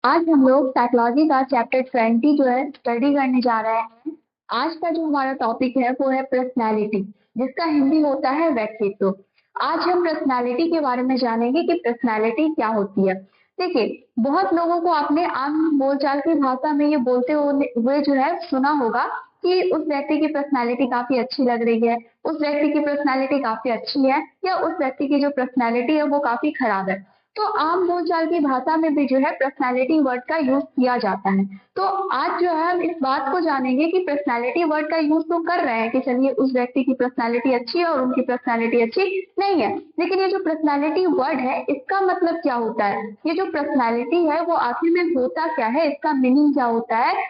आज हम लोग साइकोलॉजी का चैप्टर 20 जो है स्टडी करने जा रहे हैं। आज का जो हमारा टॉपिक है वो है पर्सनैलिटी, जिसका हिंदी होता है व्यक्तित्व। आज हम पर्सनैलिटी के बारे में जानेंगे कि पर्सनैलिटी क्या होती है। देखिए, बहुत लोगों को आपने आम बोलचाल की भाषा में ये बोलते हुए जो है सुना होगा कि उस व्यक्ति की पर्सनैलिटी काफी अच्छी लग रही है, उस व्यक्ति की पर्सनैलिटी काफी अच्छी है, या उस व्यक्ति की जो पर्सनैलिटी है वो काफी खराब है। तो आम बोलचाल की भाषा में भी जो है पर्सनैलिटी वर्ड का यूज किया जाता है। तो आज जो है हम इस बात को जानेंगे कि पर्सनैलिटी वर्ड का यूज तो कर रहे हैं कि चलिए उस व्यक्ति की पर्सनैलिटी अच्छी है और उनकी पर्सनैलिटी अच्छी नहीं है, लेकिन ये जो पर्सनैलिटी वर्ड है इसका मतलब क्या होता है, ये जो पर्सनैलिटी है वो आखिर में होता क्या है, इसका मीनिंग क्या होता है,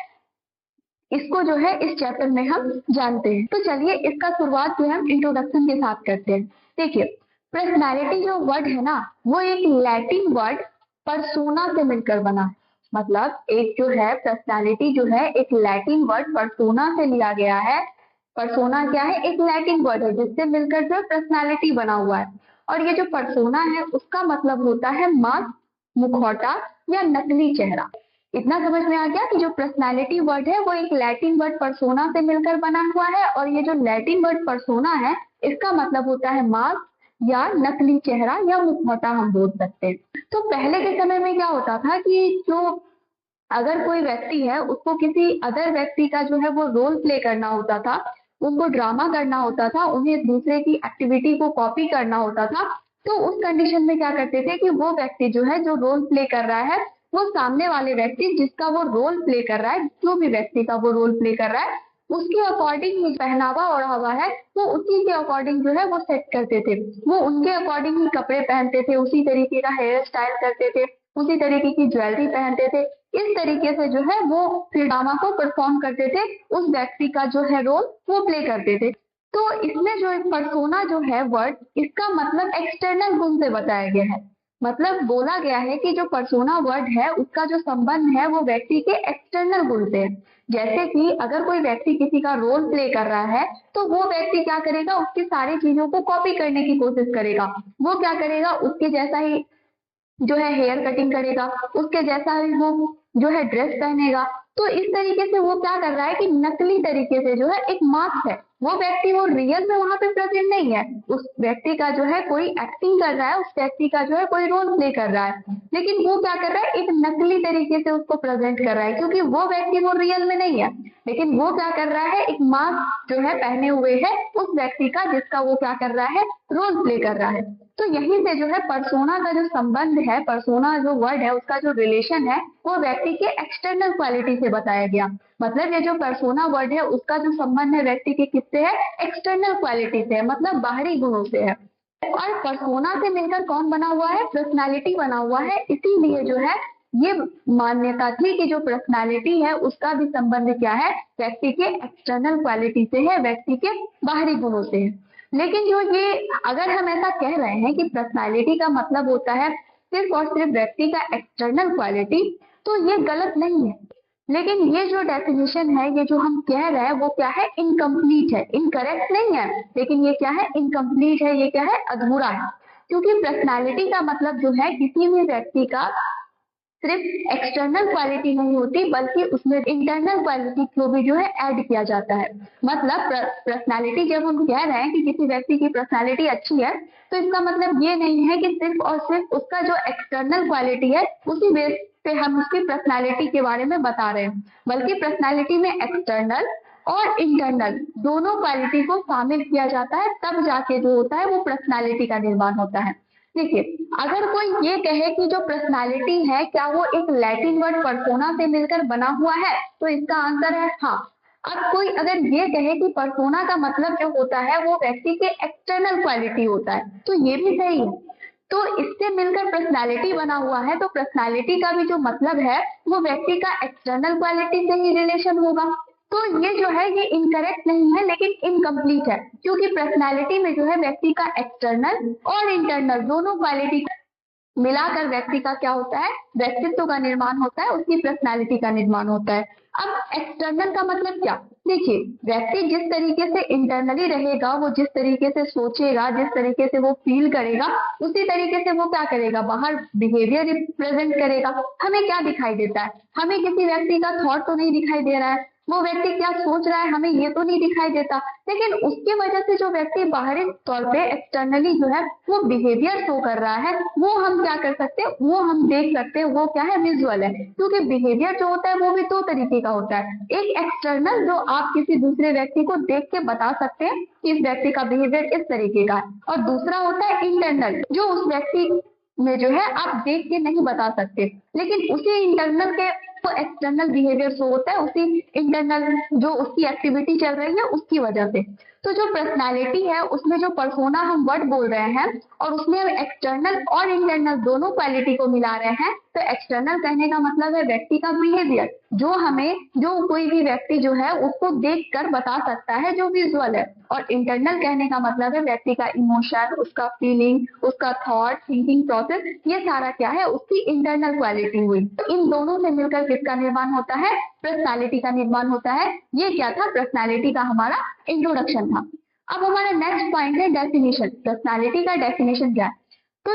इसको जो है इस चैप्टर में हम जानते हैं। तो चलिए इसका शुरुआत जो है हम इंट्रोडक्शन के साथ करते हैं। देखिए, पर्सनैलिटी जो वर्ड है ना वो एक लैटिन वर्ड पर्सोना से मिलकर बना है। मतलब एक जो है पर्सनैलिटी जो है एक लैटिन वर्ड पर्सोना से लिया गया है। पर्सोना क्या है, एक लैटिन वर्ड है जिससे मिलकर जो पर्सनैलिटी बना हुआ है। और ये जो पर्सोना है उसका मतलब होता है मास्क, मुखौटा या नकली चेहरा। इतना समझ में आ गया कि जो पर्सनैलिटी वर्ड है वो एक लैटिन वर्ड पर्सोना से मिलकर बना हुआ है, और ये जो लैटिन वर्ड पर्सोना है इसका मतलब होता है मास्क या नकली चेहरा या मुखौटा हम बोल सकते हैं। तो पहले के समय में क्या होता था कि जो अगर कोई व्यक्ति है उसको किसी अदर व्यक्ति का जो है वो रोल प्ले करना होता था, उनको ड्रामा करना होता था, उन्हें दूसरे की एक्टिविटी को कॉपी करना होता था। तो उस कंडीशन में क्या करते थे कि वो व्यक्ति जो है जो रोल प्ले कर रहा है वो सामने वाले व्यक्ति जिसका वो रोल प्ले कर रहा है, जो भी व्यक्ति का वो रोल प्ले कर रहा है उसके अकॉर्डिंग पहनावा और हवा है वो उसी के अकॉर्डिंग जो है वो सेट करते थे। वो उनके अकॉर्डिंग ही कपड़े पहनते थे, उसी तरीके का हेयर स्टाइल करते थे, उसी तरीके की ज्वेलरी पहनते थे। इस तरीके से जो है वो फिर ड्रामा को परफॉर्म करते थे, उस व्यक्ति का जो है रोल वो प्ले करते थे। तो इसमें जो एक पर्सोना जो है वर्ड, इसका मतलब एक्सटर्नल गुण से बताया गया है। मतलब बोला गया है कि जो पर्सोना वर्ड है उसका जो संबंध है वो व्यक्ति के एक्सटर्नल गुण से है। जैसे कि अगर कोई व्यक्ति किसी का रोल प्ले कर रहा है तो वो व्यक्ति क्या करेगा, उसकी सारी चीजों को कॉपी करने की कोशिश करेगा। वो क्या करेगा, उसके जैसा ही जो है हेयर कटिंग करेगा, उसके जैसा ही वो जो है ड्रेस पहनेगा। तो इस तरीके से वो क्या कर रहा है कि नकली तरीके से जो है एक मास्क है, वो व्यक्ति वो रियल में वहां पे प्रेजेंट नहीं है। उस व्यक्ति का जो है कोई एक्टिंग कर रहा है, उस व्यक्ति का जो है कोई रोल प्ले कर रहा है, लेकिन वो क्या कर रहा है, एक नकली तरीके से उसको प्रेजेंट कर रहा है, क्योंकि वो व्यक्ति वो रियल में नहीं है। लेकिन वो क्या कर रहा है, एक मास्क जो है पहने हुए है उस व्यक्ति का जिसका वो क्या कर रहा है, रोल प्ले कर रहा है। तो यहीं से जो है पर्सोना का जो संबंध है, पर्सोना जो वर्ड है उसका जो रिलेशन है वो व्यक्ति के एक्सटर्नल क्वालिटी से बताया गया। मतलब ये जो पर्सोना वर्ड है उसका जो संबंध है व्यक्ति के किससे है, एक्सटर्नल क्वालिटी से है, मतलब बाहरी गुणों से है। और पर्सोना से मिलकर कौन बना हुआ है, पर्सनालिटी बना हुआ है। इसीलिए जो है ये मान्यता थी कि जो पर्सनालिटी है उसका भी संबंध क्या है, व्यक्ति के एक्सटर्नल क्वालिटी से है, व्यक्ति के बाहरी गुणों से है। लेकिन जो ये अगर हम ऐसा कह रहे हैं कि पर्सनालिटी का मतलब होता है सिर्फ और सिर्फ व्यक्ति का एक्सटर्नल क्वालिटी, तो ये गलत नहीं है। लेकिन ये जो डेफिनेशन है, ये जो हम कह रहे हैं वो क्या है, इनकम्प्लीट है, इनकरेक्ट नहीं है, लेकिन ये क्या है, इनकम्प्लीट है, ये क्या है, अधूरा है। क्योंकि पर्सनालिटी का मतलब जो है किसी भी व्यक्ति का सिर्फ एक्सटर्नल क्वालिटी नहीं होती, बल्कि उसमें इंटरनल क्वालिटी को भी जो है ऐड किया जाता है। मतलब पर्सनालिटी जब हम कह रहे हैं कि किसी व्यक्ति की पर्सनालिटी अच्छी है, तो इसका मतलब ये नहीं है कि सिर्फ और सिर्फ उसका जो एक्सटर्नल क्वालिटी है उसी बेस पे हम उसकी पर्सनालिटी के बारे में बता रहे हैं, बल्कि पर्सनालिटी में एक्सटर्नल और इंटरनल दोनों क्वालिटी को शामिल किया जाता है, तब जाके जो होता है वो पर्सनालिटी का निर्माण होता है। देखिए, अगर कोई ये कहे कि जो पर्सनालिटी है क्या वो एक लैटिन वर्ड पर्सोना से मिलकर बना हुआ है, तो इसका आंसर है हाँ। अब कोई अगर ये कहे कि पर्सोना का मतलब जो होता है वो व्यक्ति के एक्सटर्नल क्वालिटी होता है, तो ये भी सही है। तो इससे मिलकर पर्सनालिटी बना हुआ है, तो पर्सनालिटी का भी जो मतलब है वो व्यक्ति का एक्सटर्नल क्वालिटी से ही रिलेशन होगा। तो ये जो है ये इनकरेक्ट नहीं है, लेकिन इनकम्प्लीट है, क्योंकि पर्सनालिटी में जो है व्यक्ति का एक्सटर्नल और इंटरनल दोनों क्वालिटी मिलाकर व्यक्ति का क्या होता है, व्यक्तित्व का निर्माण होता है, उसकी पर्सनालिटी का निर्माण होता है। अब एक्सटर्नल का मतलब क्या, देखिए, व्यक्ति जिस तरीके से इंटरनली रहेगा, वो जिस तरीके से सोचेगा, जिस तरीके से वो फील करेगा, उसी तरीके से वो क्या करेगा, बाहर बिहेवियर रिप्रेजेंट करेगा। हमें क्या दिखाई देता है, हमें किसी व्यक्ति का थॉट तो नहीं दिखाई दे रहा है, वो व्यक्ति क्या सोच रहा है हमें ये तो नहीं दिखाई देता, लेकिन उसकी वजह से जो व्यक्ति बाहरी तौर पे एक्सटर्नली जो है वो बिहेवियर शो कर रहा है, वो हम क्या कर सकते हैं, वो हम देख सकते हैं, वो क्या है, विजुअल है। क्योंकि बिहेवियर जो होता है वो भी दो तरीके का होता है, एक एक्सटर्नल जो आप किसी दूसरे व्यक्ति को देख के बता सकते हैं कि इस व्यक्ति का बिहेवियर इस तरीके का है, और दूसरा होता है इंटरनल, जो उस व्यक्ति में जो है आप देख के नहीं बता सकते, लेकिन उसी इंटरनल के तो एक्सटर्नल बिहेवियर शो होता है, उसी इंटरनल जो उसकी एक्टिविटी चल रही है उसकी वजह से। तो जो पर्सनालिटी है उसमें जो पर्सोना हम वर्ड बोल रहे हैं और उसमें हम एक्सटर्नल और इंटरनल दोनों क्वालिटी को मिला रहे हैं, तो एक्सटर्नल कहने का मतलब है व्यक्ति का बिहेवियर, जो कोई भी व्यक्ति जो है उसको देख कर बता सकता है, जो विजुअल है। और इंटरनल कहने का मतलब है व्यक्ति का इमोशन, उसका फीलिंग, उसका थॉट, थिंकिंग प्रोसेस, ये सारा क्या है, उसकी इंटरनल क्वालिटी हुई। तो इन दोनों से मिलकर किसका निर्माण होता है, पर्सनालिटी का निर्माण होता है। ये क्या था, पर्सनालिटी का हमारा इंट्रोडक्शन था। अब हमारा नेक्स्ट पॉइंट है डेफिनेशन। पर्सनालिटी का डेफिनेशन क्या है, तो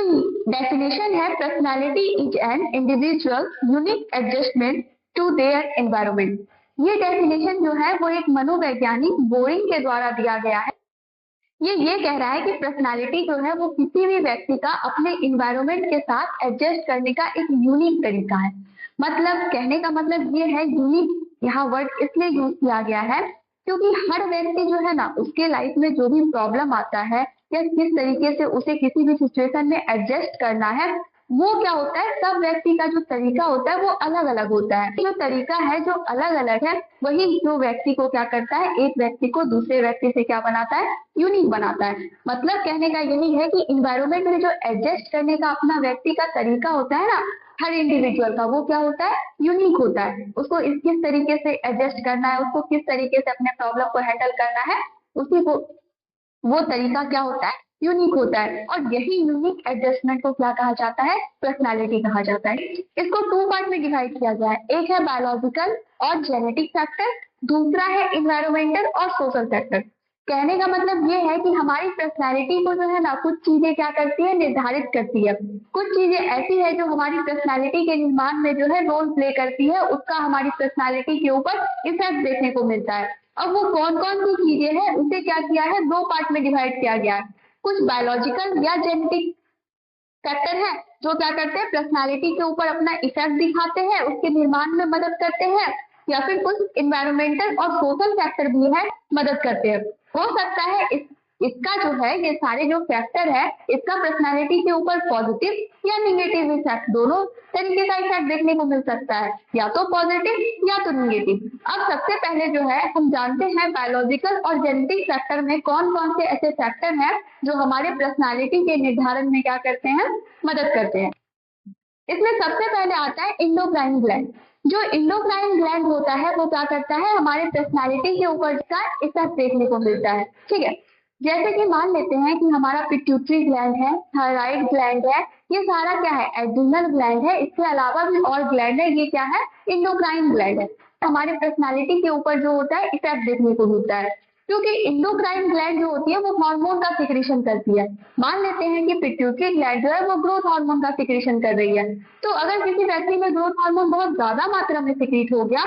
डेफिनेशन है personality is an individual unique adjustment to their environment. ये डेफिनेशन जो है वो एक मनोवैज्ञानिक बोरिंग के द्वारा दिया गया है। ये कह रहा है कि पर्सनालिटी जो है वो किसी भी व्यक्ति का अपने इन्वायरमेंट के साथ एडजस्ट करने का एक यूनिक तरीका है। मतलब कहने का मतलब ये है, यूनिक यहाँ वर्ड इसलिए यूज किया गया है क्योंकि हर व्यक्ति जो है ना, उसके लाइफ में जो भी प्रॉब्लम आता है या किस तरीके से उसे किसी भी सिचुएशन में एडजस्ट करना है, वो क्या होता है, सब व्यक्ति का जो तरीका होता है वो अलग अलग होता है। जो तरीका है जो अलग अलग है, वही जो व्यक्ति को क्या करता है, एक व्यक्ति को दूसरे व्यक्ति से क्या बनाता है, यूनिक बनाता है। मतलब कहने का यही है कि इन्वायरमेंट में जो एडजस्ट करने का अपना व्यक्ति का तरीका होता है ना, हर इंडिविजुअल का, वो क्या होता है, यूनिक होता है। उसको किस तरीके से एडजस्ट करना है, उसको किस तरीके से अपने प्रॉब्लम को हैंडल करना है, उसी को वो तरीका क्या होता है, यूनिक होता है। और यही यूनिक एडजस्टमेंट को क्या कहा जाता है, पर्सनालिटी कहा जाता है। इसको टू पार्ट में डिवाइड किया गया है, एक है बायोलॉजिकल और जेनेटिक फैक्टर, दूसरा है इन्वायरमेंटल और सोशल फैक्टर। कहने का मतलब ये है कि हमारी पर्सनालिटी को जो है ना, कुछ चीजें क्या करती है, निर्धारित करती है। कुछ चीजें ऐसी है जो हमारी पर्सनालिटी के निर्माण में जो है रोल प्ले करती है, उसका हमारी पर्सनालिटी के ऊपर इफेक्ट देखने को मिलता है। अब वो कौन कौन सी चीजें हैं, उसे क्या किया है, दो पार्ट में डिवाइड किया गया है। कुछ बायोलॉजिकल या जेनेटिक फैक्टर है जो क्या करते हैं, पर्सनालिटी के ऊपर अपना इफेक्ट दिखाते हैं, उसके निर्माण में मदद करते हैं, या फिर कुछ इन्वायरमेंटल और सोशल फैक्टर भी है, मदद करते हैं। हो सकता है इसका जो है, ये सारे जो फैक्टर है, इसका पर्सनालिटी के ऊपर पॉजिटिव या निगेटिव इफेक्ट, दोनों तरीके का इफेक्ट देखने को मिल सकता है, या तो पॉजिटिव या तो निगेटिव। अब सबसे पहले जो है हम जानते हैं बायोलॉजिकल और जेनेटिक फैक्टर में कौन कौन से ऐसे फैक्टर हैं जो हमारे पर्सनालिटी के निर्धारण में क्या करते हैं, मदद करते हैं। इसमें सबसे पहले आता है इंडोक्राइन ग्लैंड। जो इंडोक्राइन ग्लैंड होता है वो क्या करता है, हमारे पर्सनालिटी के ऊपर का इफेक्ट देखने को मिलता है। ठीक है, जैसे कि मान लेते हैं कि हमारा पिट्यूटरी ग्लैंड है, थायराइड ग्लैंड है, ये सारा क्या है, एड्रिनल ग्लैंड है। इसके अलावा भी और ग्लैंड है, ये क्या है, इंडोक्राइन ग्लैंड है। हमारे पर्सनालिटी के ऊपर जो होता है इफेक्ट देखने को मिलता है, क्योंकि इंडोक्राइन ग्लैंड जो होती है वो हार्मोन का सिक्रीशन करती है। मान लेते हैं कि पिट्यूटरी ग्लैंड जो है वो ग्रोथ हार्मोन का सिक्रीशन कर रही है। तो अगर किसी व्यक्ति में ग्रोथ हार्मोन बहुत ज्यादा मात्रा में सिक्रीट हो गया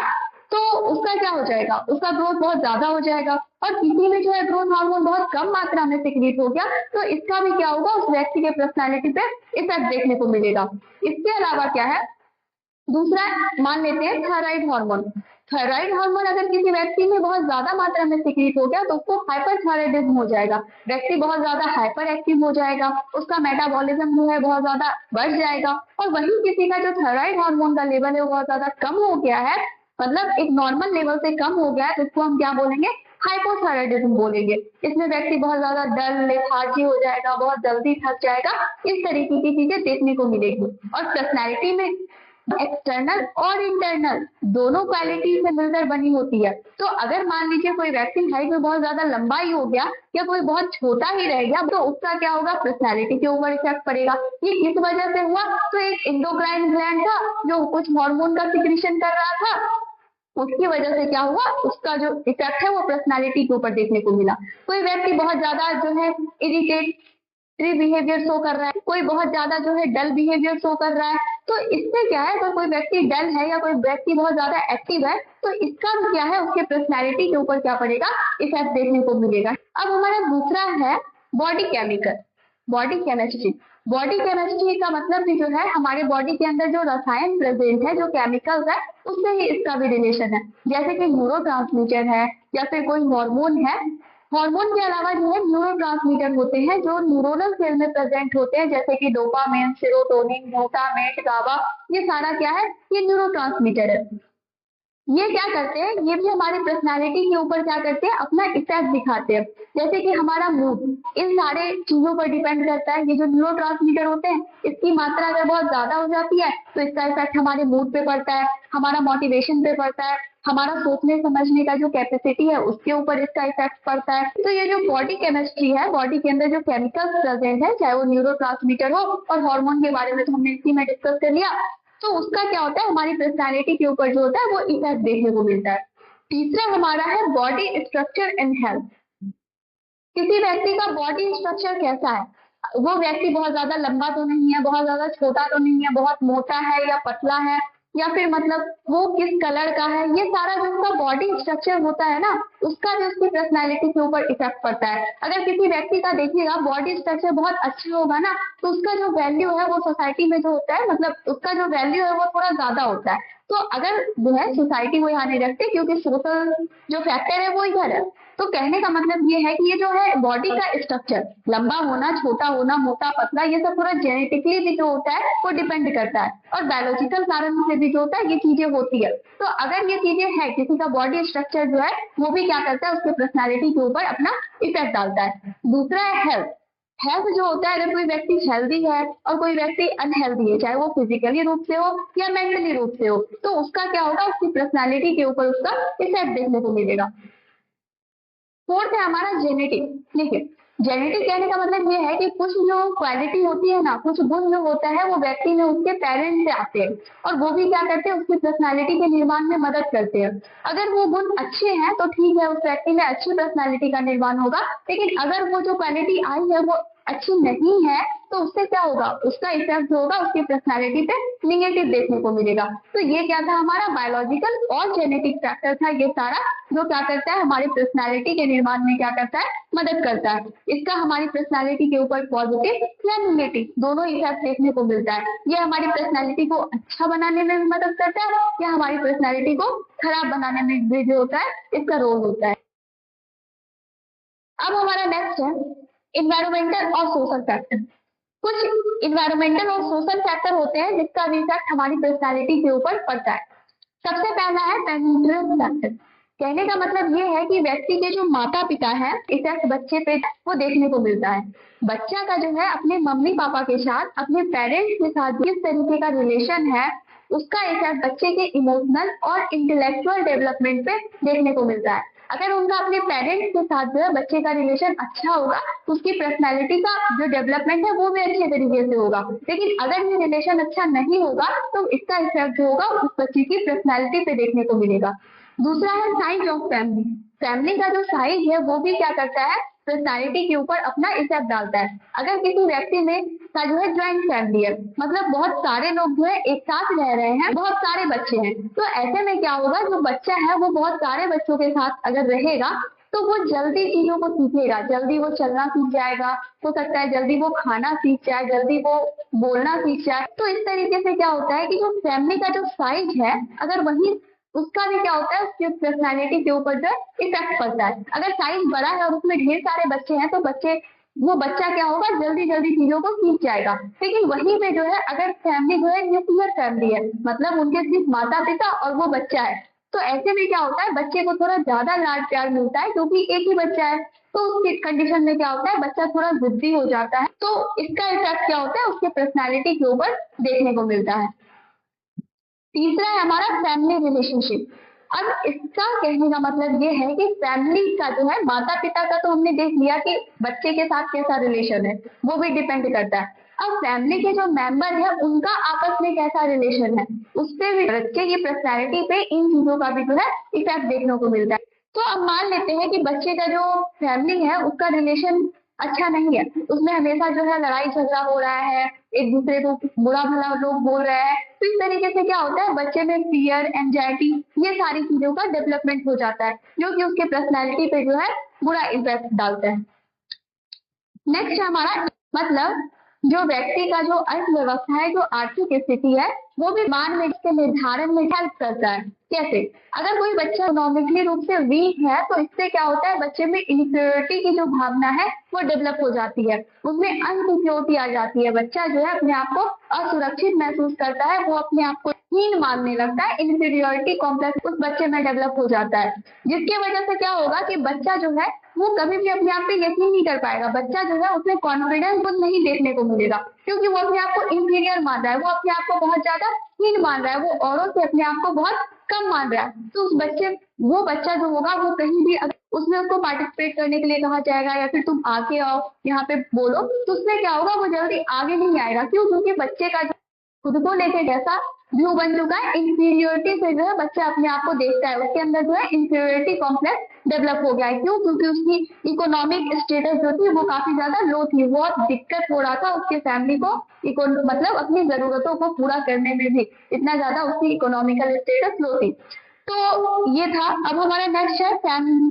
तो उसका क्या हो जाएगा, उसका ग्रोथ बहुत ज्यादा हो जाएगा। और किसी में जो है ग्रोथ हार्मोन बहुत कम मात्रा में सिक्रीट हो गया तो इसका भी क्या होगा, उस व्यक्ति के पर्सनैलिटी पे इफेक्ट देखने को मिलेगा। इसके अलावा क्या है, दूसरा मान लेते हैं थायराइड हार्मोन। थायराइड हार्मोन अगर किसी व्यक्ति में बहुत ज्यादा मात्रा में सिक्रीट हो गया तो उसको हाइपरथायराइडिज्म हो जाएगा, व्यक्ति बहुत ज्यादा हाइपर एक्टिव हो जाएगा, उसका मेटाबॉलिज्म जो है बहुत ज्यादा बढ़ जाएगा। और वहीं किसी का जो थायराइड हार्मोन का लेवल है वो बहुत ज्यादा कम हो गया है, मतलब एक नॉर्मल लेवल से कम हो गया है, तो इसको हम क्या बोलेंगे, हाइपोथायराइडिज्म बोलेंगे। इसमें व्यक्ति बहुत ज्यादा डल, लेथार्जी हो जाएगा, बहुत जल्दी थक जाएगा, इस तरीके की चीजें देखने को मिलेगी। और पर्सनैलिटी में एक्सटर्नल और इंटरनल दोनों क्वालिटी से मिलकर बनी होती है। तो अगर मान लीजिए कोई व्यक्ति हाइट में बहुत ज्यादा लंबा ही हो गया या कोई बहुत छोटा ही रह गया तो उसका क्या होगा, पर्सनैलिटी के ऊपर इफेक्ट पड़ेगा। ये किस वजह से हुआ, तो एक इंडोक्राइन ग्लैंड था जो कुछ हार्मोन का सिक्रीशन कर रहा था, उसकी वजह से क्या हुआ, उसका जो इफेक्ट है वो पर्सनालिटी के ऊपर देखने को मिला। कोई व्यक्ति बहुत ज्यादा जो है इरिटेटरी बिहेवियर शो कर रहा है, कोई बहुत ज्यादा जो है डल बिहेवियर शो कर रहा है। तो इससे क्या है, अगर कोई व्यक्ति डल है या कोई व्यक्ति बहुत ज्यादा एक्टिव है तो इसका क्या है, उसके पर्सनैलिटी के ऊपर क्या पड़ेगा, इफेक्ट देखने को मिलेगा। अब हमारा दूसरा है body chemical, body chemistry. Body chemistry का मतलब भी जो है हमारे बॉडी के अंदर जो रसायन प्रेजेंट है, जो केमिकल्स है, उससे ही इसका भी रिलेशन है। जैसे कि न्यूरोट्रांसमीटर है या फिर कोई हार्मोन है। हार्मोन के अलावा जो है न्यूरोट्रांसमीटर होते हैं जो न्यूरोनल सेल में प्रेजेंट होते हैं, जैसे कि डोपामिन, सेरोटोनिन, ग्लूटामेट, गाबा, ये सारा क्या है, ये न्यूरोट्रांसमीटर है। ये क्या करते हैं, ये भी हमारी पर्सनालिटी के ऊपर क्या करते हैं, अपना इफेक्ट दिखाते हैं। जैसे कि हमारा मूड इन सारे चीजों पर डिपेंड करता है। ये जो न्यूरोट्रांसमीटर होते हैं, इसकी मात्रा अगर बहुत ज्यादा हो जाती है तो इसका इफेक्ट हमारे मूड पे पड़ता है, हमारा मोटिवेशन पे पड़ता है, हमारा सोचने समझने का जो कैपेसिटी है उसके ऊपर इसका इफेक्ट पड़ता है। तो ये जो बॉडी केमिस्ट्री है, बॉडी के अंदर जो केमिकल्स प्रेजेंट है, चाहे वो न्यूरोट्रांसमीटर हो, और हार्मोन के बारे में तो हमने इसी में डिस्कस कर लिया, तो उसका क्या होता है, हमारी पर्सनालिटी के ऊपर जो होता है वो इफेक्ट देखने को मिलता है। तीसरा हमारा है बॉडी स्ट्रक्चर एंड हेल्थ। किसी व्यक्ति का बॉडी स्ट्रक्चर कैसा है, वो व्यक्ति बहुत ज्यादा लंबा तो नहीं है, बहुत ज्यादा छोटा तो नहीं है, बहुत मोटा है या पतला है, या फिर मतलब वो किस कलर का है, ये सारा जो उसका बॉडी स्ट्रक्चर होता है ना, उसका भी उसकी पर्सनैलिटी के ऊपर इफेक्ट पड़ता है। अगर किसी व्यक्ति का देखिएगा बॉडी स्ट्रक्चर बहुत अच्छा होगा ना, तो उसका जो वैल्यू है वो सोसाइटी में जो होता है, मतलब उसका जो वैल्यू है वो थोड़ा ज्यादा होता है। तो अगर जो है सोसाइटी वो यहाँ नहीं रखते, क्योंकि सोशल जो फैक्टर है वो इधर है। तो कहने का मतलब ये है कि ये जो है बॉडी का स्ट्रक्चर, लंबा होना, छोटा होना, मोटा पतला, ये सब पूरा जेनेटिकली भी जो होता है वो डिपेंड करता है, और बायोलॉजिकल कारण से भी जो होता है ये चीजें होती है। तो अगर ये चीजें है, किसी का बॉडी स्ट्रक्चर जो है वो भी क्या करता है, उसके पर्सनैलिटी के ऊपर अपना इफेक्ट डालता है। दूसरा है हेल्थ। हेल्थ जो होता है, अगर कोई व्यक्ति हेल्दी है और कोई व्यक्ति अनहेल्दी है, चाहे वो फिजिकली रूप से हो या मेंटली रूप से हो, तो उसका क्या होगा, उसकी पर्सनैलिटी के ऊपर उसका इफेक्ट देखने को मिलेगा। फोर्थ है हमारा जेनेटिक। ठीक है, जेनेटिक कहने का मतलब ये है कि कुछ जो क्वालिटी होती है ना, कुछ गुण जो होता है वो व्यक्ति में उसके पेरेंट्स से आते हैं, और वो भी क्या करते हैं, उसकी पर्सनालिटी के निर्माण में मदद करते हैं। अगर वो गुण अच्छे हैं तो ठीक है, उस व्यक्ति में अच्छी पर्सनालिटी का निर्माण होगा। लेकिन अगर वो जो क्वालिटी आई है वो अच्छी नहीं है, तो उससे क्या होगा, उसका इफेक्ट जो होगा उसकी पर्सनालिटी पे निगेटिव देखने को मिलेगा। तो ये क्या था, हमारा बायोलॉजिकल और जेनेटिक फैक्टर था, ये सारा जो क्या करता है, हमारी पर्सनालिटी के निर्माण में क्या करता है, मदद करता है। इसका हमारी पर्सनालिटी के ऊपर पॉजिटिव या निगेटिव दोनों इफेक्ट देखने को मिलता है। ये हमारी पर्सनालिटी को अच्छा बनाने में भी मदद करता है, या हमारी पर्सनालिटी को खराब बनाने में भी जो होता है इसका रोल होता है। अब हमारा नेक्स्ट है इन्वायरमेंटल और सोशल फैक्टर। कुछ इन्वायरमेंटल और सोशल फैक्टर होते हैं जिसका भी इफेक्ट हमारी पर्सनालिटी के ऊपर पड़ता है। सबसे पहला है पेरेंटल फैक्टर। कहने का मतलब ये है कि व्यक्ति के जो माता पिता है, इफेक्ट बच्चे पे वो देखने को मिलता है। बच्चा का जो है अपने मम्मी पापा के साथ, अपने पेरेंट्स के साथ किस तरीके का रिलेशन है, उसका इफेक्ट बच्चे के इमोशनल और इंटेलेक्चुअल डेवलपमेंट पे देखने को मिलता है। अगर उनका अपने पेरेंट्स के साथ जो है बच्चे का रिलेशन अच्छा होगा, तो उसकी पर्सनैलिटी का जो डेवलपमेंट है वो भी अच्छे तरीके से होगा। लेकिन अगर ये रिलेशन अच्छा नहीं होगा तो इसका इफेक्ट जो होगा उस बच्चे की पर्सनैलिटी पे देखने को मिलेगा। दूसरा है साइज ऑफ फैमिली। फैमिली का जो साइज है वो भी क्या करता है, पर्सनैलिटी के ऊपर अपना इफेक्ट डालता है। अगर किसी व्यक्ति में का जो है ज्वाइंट फैमिली है, मतलब बहुत सारे लोग जो है एक साथ रह रहे हैं, बहुत सारे बच्चे हैं, तो ऐसे में क्या होगा, जो बच्चा है वो बहुत सारे बच्चों के साथ अगर रहेगा तो वो जल्दी चीजों को सीखेगा, जल्दी वो चलना सीख जाएगा, हो सकता है जल्दी वो खाना सीख जाए, जल्दी वो बोलना सीख जाए। तो इस तरीके से क्या होता है कि जो फैमिली का जो साइज है, अगर वही उसका भी क्या होता है, उसकी पर्सनैलिटी के ऊपर जो इफेक्ट पड़ता है। अगर साइज बड़ा है और उसमें ढेर सारे बच्चे हैं तो वो बच्चा क्या होगा, जल्दी जल्दी चीजों को सीख जाएगा। लेकिन वहीं पे जो है अगर फैमिली जो है न्यूक्लियर फैमिली है, मतलब उनके सिर्फ माता पिता और वो बच्चा है, तो ऐसे में क्या होता है, बच्चे को थोड़ा ज्यादा लाड प्यार मिलता है क्योंकि एक ही बच्चा है। तो उसकी कंडीशन में क्या होता है, बच्चा थोड़ा जिद्दी हो जाता है। तो इसका इफेक्ट क्या होता है, उसके पर्सनैलिटी के ऊपर देखने को मिलता है। तीसरा है हमारा फैमिली रिलेशनशिप। अब इसका कहने का मतलब ये है कि फैमिली का जो है, माता पिता का तो हमने देख लिया कि बच्चे के साथ कैसा रिलेशन है, वो भी डिपेंड करता है। अब फैमिली के जो मेंबर है उनका आपस में कैसा रिलेशन है, उससे भी बच्चे की पर्सनैलिटी पे इन चीजों का भी जो है इफेक्ट देखने को मिलता है। तो अब मान लेते हैं कि बच्चे का जो फैमिली है उसका रिलेशन अच्छा नहीं है, उसमें हमेशा जो है लड़ाई झगड़ा हो रहा है, एक दूसरे को बुरा भला लोग बोल रहे हैं, तो इस तरीके से क्या होता है बच्चे में फियर, एंजाइटी, ये सारी चीजों का डेवलपमेंट हो जाता है, जो कि उसके पर्सनैलिटी पे जो है बुरा इम्पैक्ट डालता है। नेक्स्ट हमारा मतलब जो व्यक्ति का जो अर्थव्यवस्था है, जो आर्थिक स्थिति है, वो भी मान में इसके निर्धारण में हेल्प करता है। कैसे? अगर कोई बच्चा इकोनॉमिकली रूप से वीक है तो इससे क्या होता है बच्चे में इनसिक्योरिटी की जो भावना है वो डेवलप हो जाती है, उसमें अनसिक्योरिटी आ जाती है, बच्चा जो है अपने आप को असुरक्षित महसूस करता है, वो अपने आप को हीन मानने लगता है, इनफीरियोरिटी कॉम्प्लेक्स उस बच्चे में डेवलप हो जाता है, जिसके वजह से क्या होगा कि बच्चा जो है वो कभी भी अपने आप पे यकीन नहीं कर पाएगा, बच्चा जो है उसमें कॉन्फिडेंस खुद नहीं देखने को मिलेगा, क्योंकि वो अपने आप को इंफीरियर मान रहा है, वो अपने आप को बहुत ज्यादा हीन मान रहा है, वो औरों से अपने आप को बहुत कम मान रहा है। तो वो बच्चा जो होगा वो कहीं भी उसमें उसको पार्टिसिपेट करने के लिए कहा जाएगा या फिर तुम आगे आओ यहाँ पे बोलो, तो उसमें क्या होगा वो जल्दी आगे नहीं आएगा। क्यों? क्योंकि बच्चे का खुद को लेके जैसा व्यू बन चुका है, इंफीरियोरिटी से जो है बच्चा अपने आप को देखता है, उसके अंदर जो है इंफीरियोरिटी कॉम्प्लेक्स डेवलप हो गया है। क्यों? क्योंकि उसकी इकोनॉमिक स्टेटस जो थी वो काफी ज्यादा लो थी, बहुत दिक्कत हो रहा था उसके फैमिली को मतलब अपनी जरूरतों को पूरा करने में भी, इतना ज्यादा उसकी इकोनॉमिकल स्टेटस लो थी। तो ये था। अब हमारा नेक्स्ट है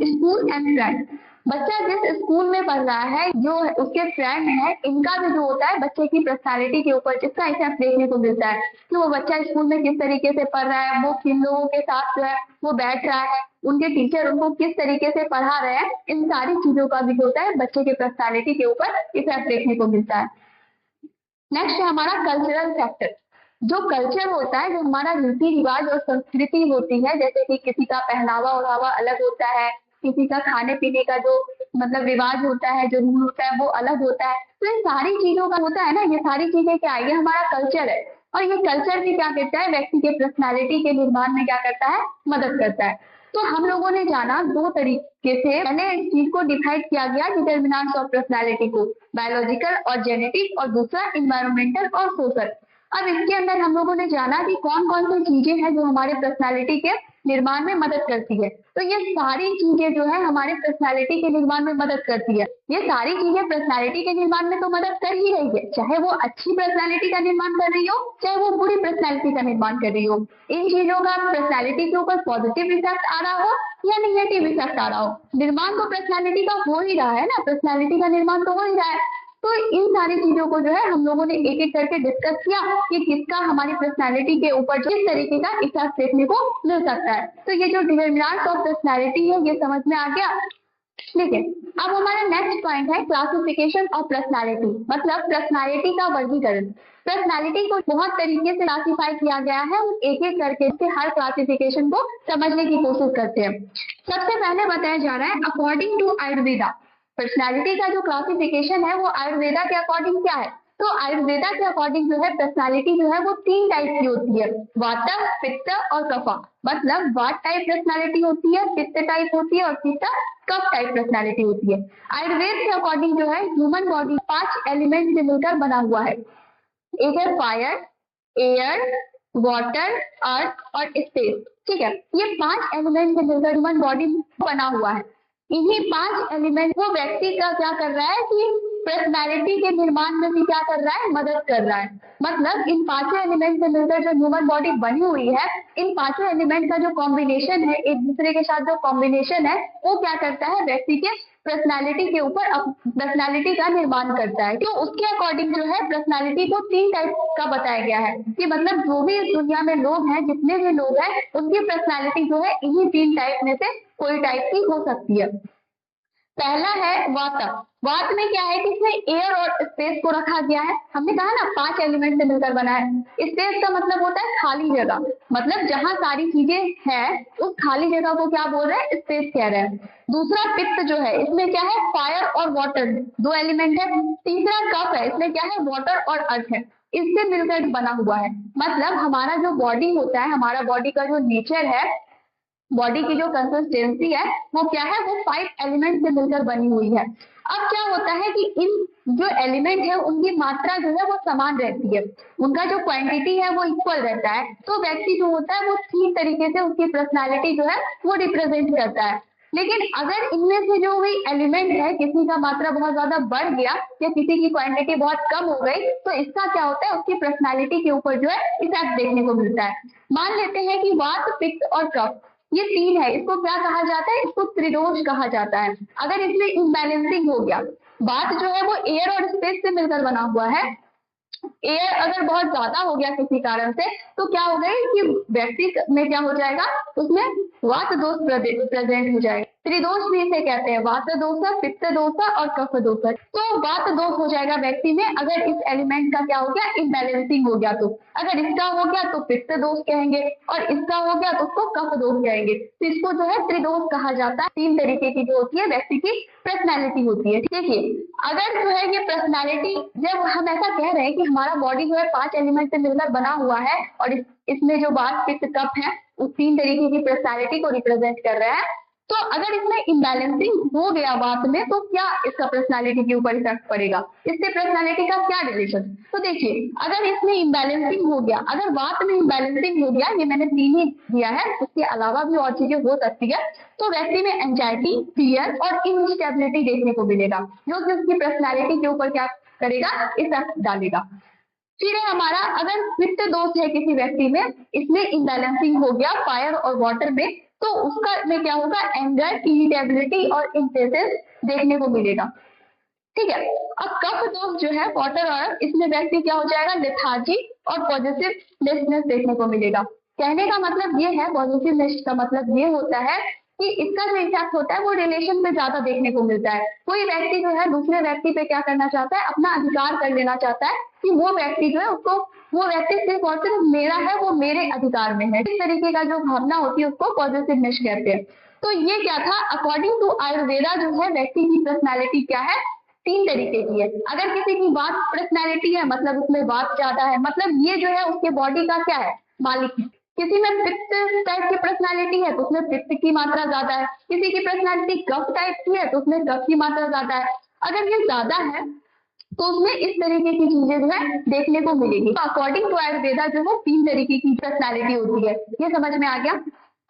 स्कूल एंड फ्रेंड। बच्चा जिस स्कूल में पढ़ रहा है, जो उसके फ्रेंड है, इनका भी जो होता है बच्चे की पर्सनालिटी के ऊपर जिसका इफेक्ट देखने को मिलता है कि वो बच्चा स्कूल में किस तरीके से पढ़ रहा है, वो किन लोगों के साथ जो है वो बैठ रहा है, उनके टीचर उनको किस तरीके से पढ़ा रहे हैं, इन सारी चीजों का भी होता है बच्चे के पर्सनालिटी के ऊपर इफेक्ट देखने को मिलता है। नेक्स्ट है हमारा कल्चरल फैक्टर। जो कल्चर होता है, जो हमारा रीति रिवाज और संस्कृति होती है, जैसे कि किसी का पहनावा ओढ़ावा अलग होता है, किसी का खाने पीने का जो मतलब रिवाज होता है, जो रूल होता है वो अलग होता है, तो इन सारी चीजों का होता है ना, ये सारी चीजें क्या है, ये हमारा कल्चर है। और ये कल्चर भी क्या करता है व्यक्ति के पर्सनैलिटी के निर्माण में क्या करता है, मदद करता है। तो हम लोगों ने जाना दो तरीके से, पहले इस चीज को डिफाइड किया गया डिटर्मिनेंट्स ऑफ पर्सनैलिटी को, बायोलॉजिकल और जेनेटिक, और दूसरा इन्वायरमेंटल और सोशल। अब इसके अंदर हम लोगों ने जाना कि कौन कौन सी चीजें हैं जो हमारे पर्सनैलिटी के निर्माण में मदद करती है। तो ये सारी चीजें जो है हमारे पर्सनैलिटी के निर्माण में मदद करती है। ये सारी चीजें पर्सनैलिटी के निर्माण में तो मदद कर ही रही है, चाहे वो अच्छी पर्सनैलिटी का निर्माण कर रही हो, चाहे वो बुरी पर्सनैलिटी का निर्माण कर रही हो। इन चीजों का पर्सनैलिटी के ऊपर पॉजिटिव इफेक्ट आ रहा हो या निगेटिव इफेक्ट आ रहा हो, निर्माण तो पर्सनैलिटी का हो ही रहा है ना, पर्सनैलिटी का निर्माण तो हो ही रहा है। तो इन सारी चीजों को जो है हम लोगों ने एक एक करके डिस्कस किया कि किसका हमारी पर्सनैलिटी के ऊपर किस तरीके का इफेक्ट देखने को मिल सकता है। तो ये जो डिटरमिनेंट्स ऑफ पर्सनैलिटी है ये समझ में आ गया। ठीक है, अब हमारा नेक्स्ट पॉइंट है क्लासिफिकेशन ऑफ पर्सनैलिटी, मतलब पर्सनैलिटी का वर्गीकरण। पर्सनैलिटी को बहुत तरीके से क्लासिफाई किया गया है, एक एक करके से हर क्लासिफिकेशन को समझने की कोशिश करते हैं। सबसे पहले बताया जा रहा है अकॉर्डिंग टू आयुर्वेदा, पर्सनैलिटी का जो क्लासिफिकेशन है वो आयुर्वेदा के अकॉर्डिंग क्या है। तो आयुर्वेदा के अकॉर्डिंग जो है पर्सनैलिटी जो है वो 3 टाइप की होती है, वात, पित्त और कफा। मतलब वात टाइप पर्सनैलिटी होती है, पित्त टाइप होती है और तीसरा कफ टाइप पर्सनैलिटी होती है। आयुर्वेद के अकॉर्डिंग जो है ह्यूमन बॉडी 5 एलिमेंट से मिलकर बना हुआ है। एक है फायर, एयर, वाटर, अर्थ और स्पेस। ठीक है, ये 5 एलिमेंट से मिलकर ह्यूमन बॉडी बना हुआ है। इन्हीं 5 एलिमेंट को व्यक्ति का क्या कर रहा है कि पर्सनैलिटी के निर्माण में भी क्या कर रहा है, मदद कर रहा है। मतलब इन 5 एलिमेंट से मिलकर जो ह्यूमन बॉडी बनी हुई है, इन 5 एलिमेंट का जो कॉम्बिनेशन है, एक दूसरे के साथ जो कॉम्बिनेशन है, वो क्या करता है व्यक्ति के पर्सनैलिटी के ऊपर पर्सनैलिटी का निर्माण करता है। तो उसके अकॉर्डिंग जो है पर्सनैलिटी को 3 टाइप का बताया गया है कि मतलब जो भी इस दुनिया में लोग हैं, जितने भी लोग हैं, उनकी पर्सनैलिटी जो है इन्हीं 3 टाइप में से कोई टाइप की हो सकती है। पहला है वात। वात में क्या है कि इसमें एयर और स्पेस को रखा गया है। हमने कहा ना 5 एलिमेंट से मिलकर बना है। स्पेस का मतलब होता है खाली जगह, मतलब जहां सारी चीजें हैं उस खाली जगह को क्या बोल रहे हैं, स्पेस कह रहे हैं। दूसरा पित्त जो है, इसमें क्या है, फायर और वाटर 2 एलिमेंट है। तीसरा कफ है, इसमें क्या है, वाटर और अर्थ है, इससे मिलकर बना हुआ है। मतलब हमारा जो बॉडी होता है, हमारा बॉडी का जो नेचर है, बॉडी की जो कंसिस्टेंसी है वो क्या है, वो 5 एलिमेंट से मिलकर बनी हुई है। अब क्या होता है कि इन जो एलिमेंट है उनकी मात्रा जो है वो समान रहती है, उनका जो क्वांटिटी है वो इक्वल रहता है, तो व्यक्ति जो होता है वो ठीक तरीके से उसकी पर्सनालिटी जो है वो रिप्रेजेंट करता है। लेकिन अगर इनमें से जो भी एलिमेंट है किसी का मात्रा बहुत ज्यादा बढ़ गया या किसी की क्वांटिटी बहुत कम हो गई, तो इसका क्या होता है, उसकी पर्सनालिटी के ऊपर जो है इफेक्ट देखने को मिलता है। मान लेते हैं कि वात, पित्त और कफ ये तीन है, इसको क्या कहा जाता है, इसको त्रिदोष कहा जाता है। अगर इसमें इम्बैलेंसिंग हो गया, वात जो है वो एयर और स्पेस से मिलकर बना हुआ है, एयर अगर बहुत ज्यादा हो गया किसी कारण से तो क्या हो गई कि व्यक्ति में क्या हो जाएगा, उसमें वात दोष प्रेजेंट हो जाएगा। त्रिदोष भी इसे कहते हैं, वात दोष, पित्त दोष और कफ दोष। तो वात दोष हो जाएगा व्यक्ति में अगर इस एलिमेंट का क्या हो गया, इम्बैलेंसिंग हो गया। तो अगर इसका हो गया तो पित्त दोष कहेंगे और इसका हो गया तो उसको कफ दोष कहेंगे। तो इसको जो है त्रिदोष कहा जाता है। तीन तरीके की जो होती है व्यक्ति की पर्सनैलिटी होती है। देखिए, अगर जो है ये पर्सनैलिटी, जब हम ऐसा कह रहे हैं कि हमारा बॉडी जो है 5 एलिमेंट से मिलकर बना हुआ है और इसमें जो वात, पित्त, कफ है उस 3 तरीके की पर्सनैलिटी को रिप्रेजेंट कर रहा है, तो अगर इसमें इम्बैलेंसिंग हो गया वात में तो क्या इसका पर्सनैलिटी के ऊपर इफेक्ट पड़ेगा, इससे पर्सनैलिटी का क्या रिलेशन। तो देखिए, अगर इसमें इम्बैलेंसिंग हो गया, अगर वात में इम्बैलेंसिंग हो गया, ये मैंने 3 ही दिया है, उसके अलावा भी और चीजें हो सकती है, तो व्यक्ति में एंजाइटी, फियर और इनस्टेबिलिटी देखने को मिलेगा, जो कि उसकी पर्सनैलिटी के ऊपर क्या करेगा, इफेक्ट डालेगा। फिर है हमारा, अगर पित्त दोष है किसी व्यक्ति में, इसमें इम्बैलेंसिंग हो गया फायर और वाटर में, तो उसका में क्या होगा, एंगर, इरिटेबिलिटी और इम्पेशेंस देखने को मिलेगा। ठीक है। अब कफ दोष जो है वाटर और इसमें व्यक्ति क्या हो जाएगा, लेथार्जी और पॉजिटिवनेस देखने को मिलेगा। कहने का मतलब ये है, पॉजिटिवनेस का मतलब ये होता है कि इसका जो इफेक्ट होता है वो रिलेशन पे ज्यादा देखने को मिलता है। कोई व्यक्ति जो है दूसरे व्यक्ति पे क्या करना चाहता है, अपना अधिकार कर लेना चाहता है कि वो व्यक्ति जो है उसको, वो व्यक्ति सिर्फ और सिर्फ मेरा है, वो मेरे अधिकार में है। इस तरीके का जो भावना होती है उसको पॉजिटिवनेस कहते हैं। तो ये क्या था, अकॉर्डिंग टू आयुर्वेदा जो है व्यक्ति की पर्सनैलिटी क्या है, 3 तरीके की है। अगर किसी की वात पर्सनैलिटी है, मतलब उसमें वात ज्यादा है, मतलब ये जो है उसके बॉडी का क्या है, मालिक है। किसी में पित्त टाइप की पर्सनैलिटी है तो उसमें पित्त की मात्रा ज्यादा है, किसी की पर्सनैलिटी कफ टाइप की है तो उसमें कफ की मात्रा ज्यादा है। अगर ये ज्यादा है तो उसमें इस तरीके की चीजें जो है देखने को मिलेगी। तो अकॉर्डिंग टू आयुर्वेदा जो है 3 तरीके की पर्सनैलिटी होती है, ये समझ में आ गया।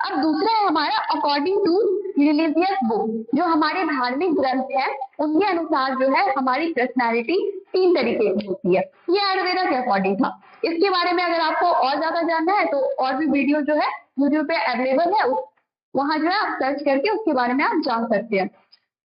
अब दूसरा है हमारा अकॉर्डिंग टू रिलीजियस बुक, जो हमारे धार्मिक ग्रंथ है उनके अनुसार जो है हमारी पर्सनैलिटी 3 तरीके की होती है। ये आयुर्वेदा के अकॉर्डिंग था। इसके बारे में अगर आपको और ज्यादा जानना है तो और भी वीडियो जो है यूट्यूब पे अवेलेबल है, वहां जो है आप सर्च करके उसके बारे में आप जान सकते हैं।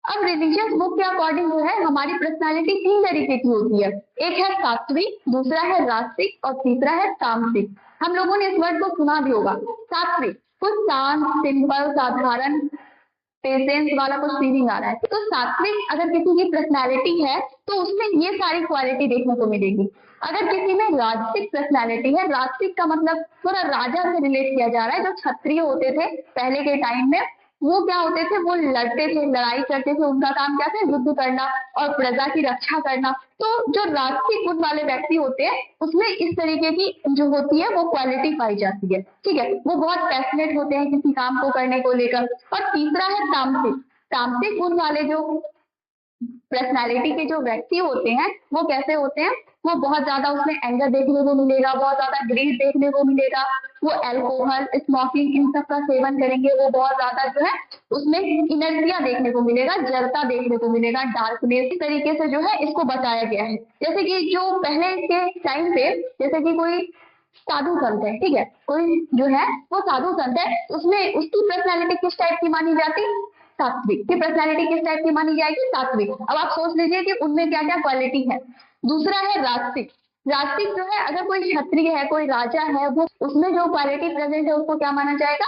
अब रिलीजियस बुक के अकॉर्डिंग जो है हमारी पर्सनैलिटी 3 तरीके की होती है। एक है सात्विक, दूसरा है रास्तिक और तीसरा है तामसिक। हम लोगों ने इस वर्ड को सुना भी होगा। सात्विक, कुछ शांत, सिंपल, साधारण, पेशेंस वाला कुछ फीलिंग आ रहा है। तो सात्विक अगर किसी की पर्सनैलिटी है तो उसमें ये सारी क्वालिटी देखने को मिलेगी। अगर किसी में राजसिक पर्सनैलिटी है, राजसिक का मतलब थोड़ा राजा से रिलेट किया जा रहा है। जो क्षत्रिय होते थे पहले के टाइम में, वो क्या होते थे, वो लड़ते थे, लड़ाई करते थे, उनका काम क्या था, युद्ध करना और प्रजा की रक्षा करना। तो जो राजसिक गुण वाले व्यक्ति होते हैं उसमें इस तरीके की जो होती है वो क्वालिटी पाई जाती है। ठीक है, वो बहुत पैशनेट होते हैं किसी काम को करने को लेकर। और तीसरा है तामसिक। तामसिक गुण वाले जो पर्सनैलिटी के जो व्यक्ति होते हैं वो कैसे होते हैं, वो बहुत ज्यादा उसमें एंगर देखने को मिलेगा, बहुत ज्यादा ग्रीड देखने को मिलेगा, वो अल्कोहल, स्मोकिंग इन सब का सेवन करेंगे, वो बहुत ज्यादा जो है उसमें इनर्जिया देखने को मिलेगा, जड़ता देखने को मिलेगा, डार्कनेस। इस तरीके से जो है इसको बताया गया है। जैसे कि जो पहले के टाइम पे, जैसे कि कोई साधु संत है, ठीक है, कोई जो है वो साधु संत है, उसमें उसकी पर्सनैलिटी किस टाइप की मानी जाती, सात्विक की पर्सनैलिटी किस टाइप की मानी जाएगी, सात्विक। अब आप सोच लीजिए कि उनमें क्या क्या क्वालिटी है। दूसरा है रास्तिक। रास्तिक जो है, अगर कोई क्षत्रिय है, कोई राजा है, वो उसमें जो क्वालिटी प्रेजेंट है उसको क्या माना जाएगा,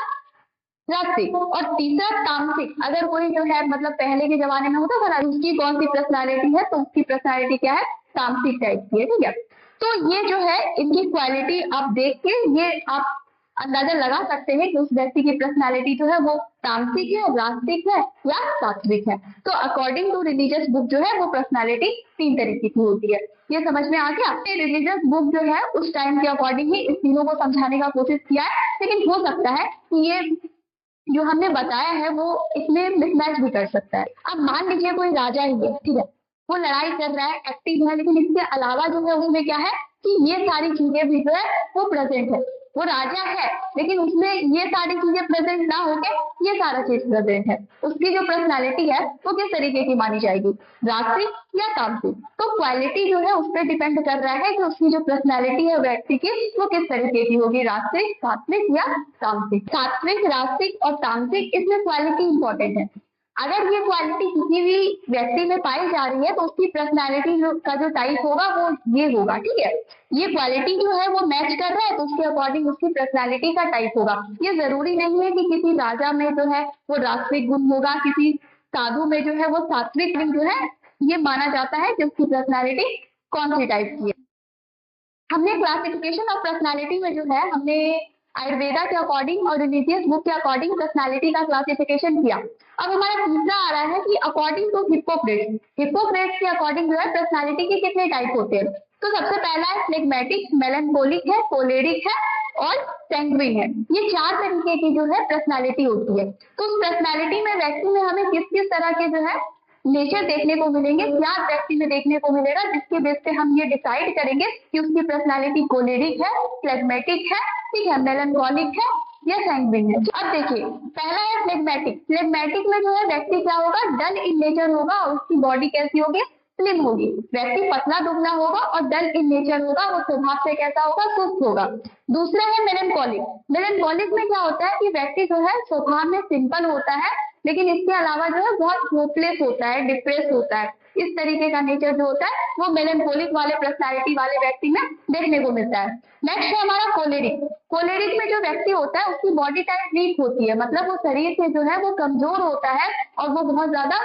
रास्तिक। और तीसरा तामसिक, अगर कोई जो है मतलब पहले के जमाने में होता था ना, उसकी कौन सी पर्सनैलिटी है, तो उसकी पर्सनैलिटी क्या है, तामसिक टाइप की है। ठीक है, तो ये जो है इनकी क्वालिटी आप देख के ये आप अंदाजा लगा सकते हैं कि उस व्यक्ति की पर्सनैलिटी जो है वो तामसिक है, रास्तिक है या सात्विक है। तो अकॉर्डिंग टू रिलीजियस बुक जो है वो पर्सनैलिटी 3 तरीके की होती है। ये समझ में आ गया। रिलीजियस बुक जो है उस टाइम के अकॉर्डिंग ही इस तीनों को समझाने का कोशिश किया है, लेकिन हो सकता है कि ये जो हमने बताया है वो इसमें मिसमैच भी कर सकता है। अब मान लीजिए कोई राजा ही है, ठीक है, वो लड़ाई कर रहा है, एक्टिव है, लेकिन इसके अलावा जो है उसमें क्या है कि ये सारी चीजें भी जो है वो प्रेजेंट है। वो राजा है लेकिन उसमें ये सारी चीजें प्रेजेंट ना होके ये सारा चीज प्रेजेंट है। उसकी जो पर्सनालिटी है वो किस तरीके की मानी जाएगी, रात्रिक या तामसिक। तो क्वालिटी जो है उस पर डिपेंड कर रहा है कि उसकी जो पर्सनालिटी है व्यक्ति की वो किस तरीके की होगी, रात्रिक, सात्विक या तामसिक। सात्विक, रात्रिक और तामसिक, इसमें क्वालिटी इंपॉर्टेंट है। अगर ये क्वालिटी किसी भी व्यक्ति में पाई जा रही है तो उसकी पर्सनालिटी का जो टाइप होगा वो ये होगा, ठीक है। ये क्वालिटी जो है वो मैच कर रहा है तो उसके अकॉर्डिंग उसकी पर्सनालिटी का टाइप होगा। ये जरूरी नहीं है कि किसी राजा में जो है वो राष्ट्रिक गुण होगा, किसी साधु में जो है वो सात्विक गुण जो है ये माना जाता है कि उसकी पर्सनालिटी कौन सी टाइप की है। हमने क्लासिफिकेशन ऑफ पर्सनालिटी में जो है हमने आयुर्वेदा के अकॉर्डिंग और रिलीजियस बुक के अकॉर्डिंग पर्सनालिटी का क्लासिफिकेशन किया। अब हमारा तीसरा आ रहा है कि अकॉर्डिंग टू हिप्पोक्रेट्स, हिप्पोक्रेट्स के अकॉर्डिंग जो है पर्सनालिटी के कितने टाइप होते हैं। तो सबसे पहला है फ्लेगमेटिक, मेलनकोलिक है, कोलेरिक है और सैंग्विन है। ये 4 तरीके की जो है पर्सनालिटी होती है। तो उस पर्सनालिटी में व्यक्ति में हमें किस किस तरह के जो है नेचर देखने को मिलेंगे, क्या व्यक्ति में देखने को मिलेगा, जिसके बेस पे हम ये डिसाइड करेंगे कि उसकी पर्सनालिटी कोलेरिक है, फ्लेगमेटिक है, ठीक है, मेलनकोलिक है या सैंग्विन है। अब देखिए पहला है फ्लेगमेटिक। फ्लेगमेटिक में जो है व्यक्ति क्या होगा, डल इन नेचर होगा और उसकी बॉडी कैसी होगी, स्लिम होगी। व्यक्ति पतला दुबला होगा और डल इन नेचर होगा, वो स्वभाव से कैसा होगा, सुस्त होगा। दूसरा है मेलनकोलिक। मेलनकोलिक में क्या होता है कि व्यक्ति जो है स्वभाव में सिंपल होता है लेकिन इसके अलावा जो है बहुत होपलेस होता है, डिप्रेस होता है। इस तरीके का नेचर जो होता है वो मेलनकोलिक वाले पर्सनालिटी वाले व्यक्ति में देखने को मिलता है। नेक्स्ट है हमारा कोलेरिक। कोलेरिक में जो व्यक्ति होता है उसकी बॉडी टाइप वीक होती है, मतलब वो शरीर से जो है वो कमजोर होता है और वो बहुत ज्यादा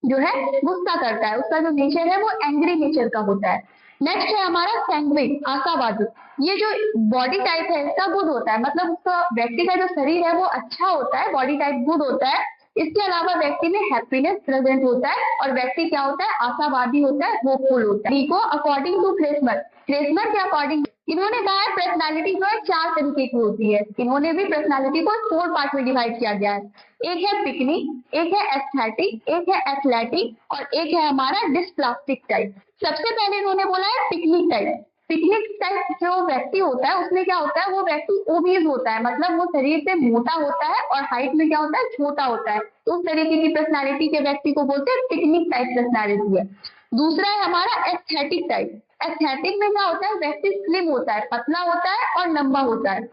जो है गुस्सा करता है। उसका जो नेचर है वो एंग्री नेचर का होता है। नेक्स्ट है हमारा सैंग्विन, आशावादी। ये जो बॉडी टाइप है इसका गुड होता है, मतलब उसका व्यक्ति का जो शरीर है वो अच्छा होता है, बॉडी टाइप गुड होता है। इसके अलावा व्यक्ति में हैप्पीनेस प्रेजेंट होता है और व्यक्ति क्या होता है, आशावादी होता है, होपफुल होता है। इको अकॉर्डिंग टू फ्रेशमर, फ्रेशमर के अकॉर्डिंग इन्होंने कहा है पर्सनालिटी जो है 4 तरीके की होती है। इन्होंने भी पर्सनालिटी को 4 पार्ट में डिवाइड किया गया है। एक है पिकनिक, एक है एस्थेटिक, एक है एथलेटिक और एक है हमारा डिस्प्लास्टिक टाइप। सबसे पहले इन्होंने बोला है पिकनिक टाइप। पिकनिक टाइप जो व्यक्ति होता है उसमें क्या होता है, वो व्यक्ति ओबीज होता है, मतलब वो शरीर से मोटा होता है और हाइट में क्या होता है, छोटा होता है। तो उस तरीके की पर्सनालिटी के व्यक्ति को बोलते हैं पिकनिक टाइप पर्सनालिटी है। दूसरा है हमारा एस्थेटिक टाइप। एस्थेटिक में क्या होता है, व्यक्ति स्लिम होता है, पतला होता है और लंबा होता है।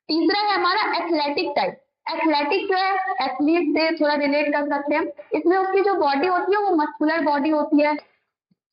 तीसरा है हमारा एथलेटिक टाइप। एथलेटिक जो है एथलीट से थोड़ा रिलेट कर सकते हैं, इसमें उसकी जो बॉडी होती है वो मस्कुलर बॉडी होती है।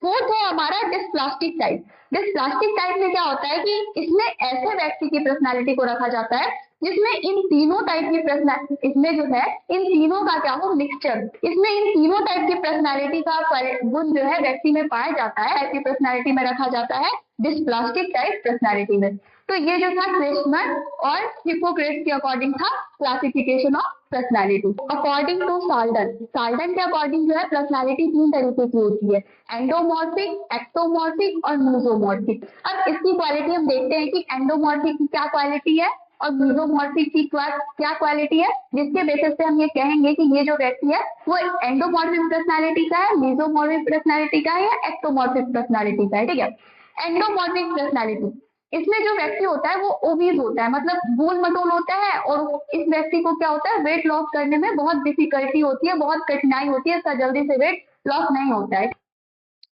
फोर्थ है हमारा डिस्प्लास्टिक टाइप। डिस्प्लास्टिक टाइप में क्या होता है कि इसमें ऐसे व्यक्ति की पर्सनालिटी को रखा जाता है जिसमें इन तीनों टाइप की पर्सनालिटी, इसमें जो है इन तीनों का क्या हो, मिक्सचर, इसमें इन तीनों टाइप की पर्सनालिटी का गुण जो है व्यक्ति में पाया जाता है, ऐसी पर्सनालिटी में रखा जाता है डिस्प्लास्टिक टाइप पर्सनालिटी में। तो ये जो था फ्रेशमन और हिप्पोक्रेट्स के अकॉर्डिंग था classification of personality. According to Sheldon, Sheldon के अकॉर्डिंग जो है पर्सनालिटी 3 तरीके की होती है, एंडोमॉर्फिक, एक्टोमॉर्फिक और मीजोमॉर्फिक। अब इसकी क्वालिटी हम देखते हैं कि एंडोमॉर्फिक की क्या क्वालिटी है और मीजोमॉर्फिक की क्या क्वालिटी है, जिसके बेसिस पे हम ये कहेंगे कि ये जो व्यक्ति है वो एंडोमॉर्फिक पर्सनालिटी का है, मीजोमॉर्फिक पर्सनालिटी का है या एक्टोमॉर्फिक पर्सनालिटी का है, ठीक है। एंडोमॉर्फिक पर्सनालिटी, इसमें जो व्यक्ति होता है वो ओबीज होता है, मतलब गोल मटोल होता है और इस व्यक्ति को क्या होता है, वेट लॉस करने में बहुत डिफिकल्टी होती है, बहुत कठिनाई होती है, इसका जल्दी से वेट लॉस नहीं होता है।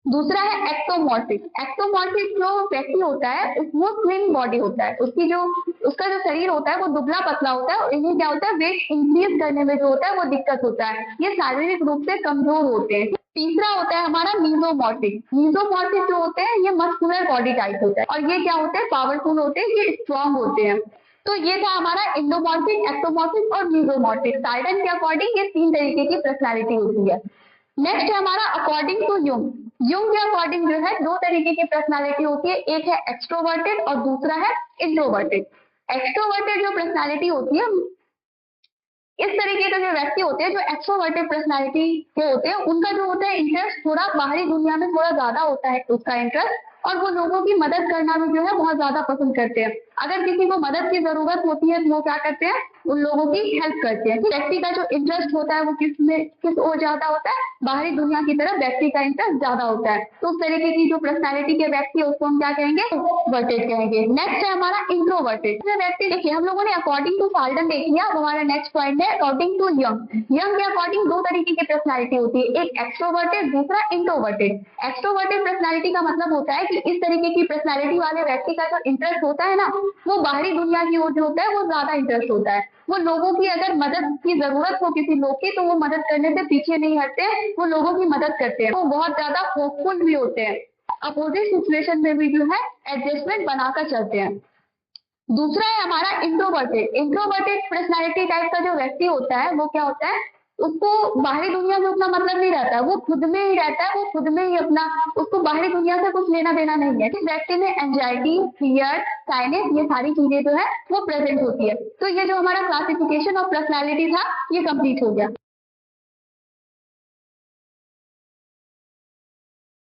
दूसरा है एक्टोमॉर्फिक। एक्टोमॉर्फिक जो व्यक्ति होता है वो स्लिम बॉडी होता है, उसका जो शरीर होता है वो दुबला पतला होता है और इन्हें क्या होता है, वेट इंक्रीज करने में जो होता है वो दिक्कत होता है, ये शारीरिक रूप से कमजोर होते हैं। तीसरा होता है हमारा मीजोमॉर्फिक। मीजोमॉर्फिक जो होते हैं ये मस्कुलर बॉडी टाइप होता है और ये क्या होते हैं, पावरफुल होते हैं, ये स्ट्रॉन्ग होते हैं। तो ये था हमारा इंडोमॉर्फिक, एक्टोमॉर्फिक और मीजोमॉर्फिक। साइडन के अकॉर्डिंग ये 3 तरीके की पर्सनालिटी होती है। नेक्स्ट है हमारा अकॉर्डिंग टू यूंग। यूंग के अकॉर्डिंग जो है 2 तरीके की पर्सनालिटी होती है, एक है एक्सट्रोवर्टेड और दूसरा है इंट्रोवर्टेड। एक्सट्रोवर्टेड जो पर्सनालिटी होती है, इस तरीके का जो व्यक्ति होते हैं जो एक्सट्रोवर्टेड पर्सनालिटी के होते हैं उनका जो होता है इंटरेस्ट थोड़ा बाहरी दुनिया में थोड़ा ज्यादा होता है उसका इंटरेस्ट, और वो लोगों की मदद करना भी जो है बहुत ज्यादा पसंद करते हैं। अगर किसी को मदद की जरूरत होती है तो वो क्या करते हैं, उन लोगों की हेल्प करते हैं। व्यक्ति का जो इंटरेस्ट होता है वो किस ओर ज्यादा होता है, बाहरी दुनिया की तरफ व्यक्ति का इंटरेस्ट ज्यादा होता है। तो उस तरीके की जो पर्सनैलिटी के व्यक्ति है उसको हम क्या कहेंगे, वर्टेड कहेंगे। नेक्स्ट है हमारा इंट्रोवर्टेड व्यक्ति। देखिए हम लोगों ने अकॉर्डिंग टू साल्टन देख लिया। अब हमारा नेक्स्ट पॉइंट है अकॉर्डिंग टू यंग के अकॉर्डिंग दो तरीके की पर्सनैलिटी होती है, एक एक्सट्रोवर्टेड, दूसरा इंट्रोवर्टेड। एक्सट्रोवर्टेड पर्सनैलिटी का मतलब होता है कि इस तरीके की पर्सनैलिटी वाले व्यक्ति का जो इंटरेस्ट होता है ना, वो बाहरी दुनिया की ओर जो होता है वो ज्यादा इंटरेस्ट होता है। वो लोगों की अगर मदद की जरूरत हो किसी लोग की तो वो मदद करने से पीछे नहीं हटते, वो लोगों की मदद करते हैं। वो बहुत ज्यादा होपफुल भी होते हैं, अपोजिट सिचुएशन में भी जो है एडजस्टमेंट बनाकर चलते हैं। दूसरा है हमारा इंट्रोवर्टेड। इंट्रोवर्टेड पर्सनैलिटी टाइप का जो व्यक्ति होता है वो क्या होता है, उसको बाहरी दुनिया में उतना मतलब नहीं रहता है, वो खुद में ही रहता है, वो खुद में ही अपना, उसको बाहरी दुनिया से कुछ लेना देना नहीं है। इस व्यक्ति में एंजाइटी, फियर, साइनेस, ये सारी चीजें जो है वो प्रेजेंट होती है। तो ये जो हमारा क्लासिफिकेशन ऑफ पर्सनैलिटी था ये कंप्लीट हो गया।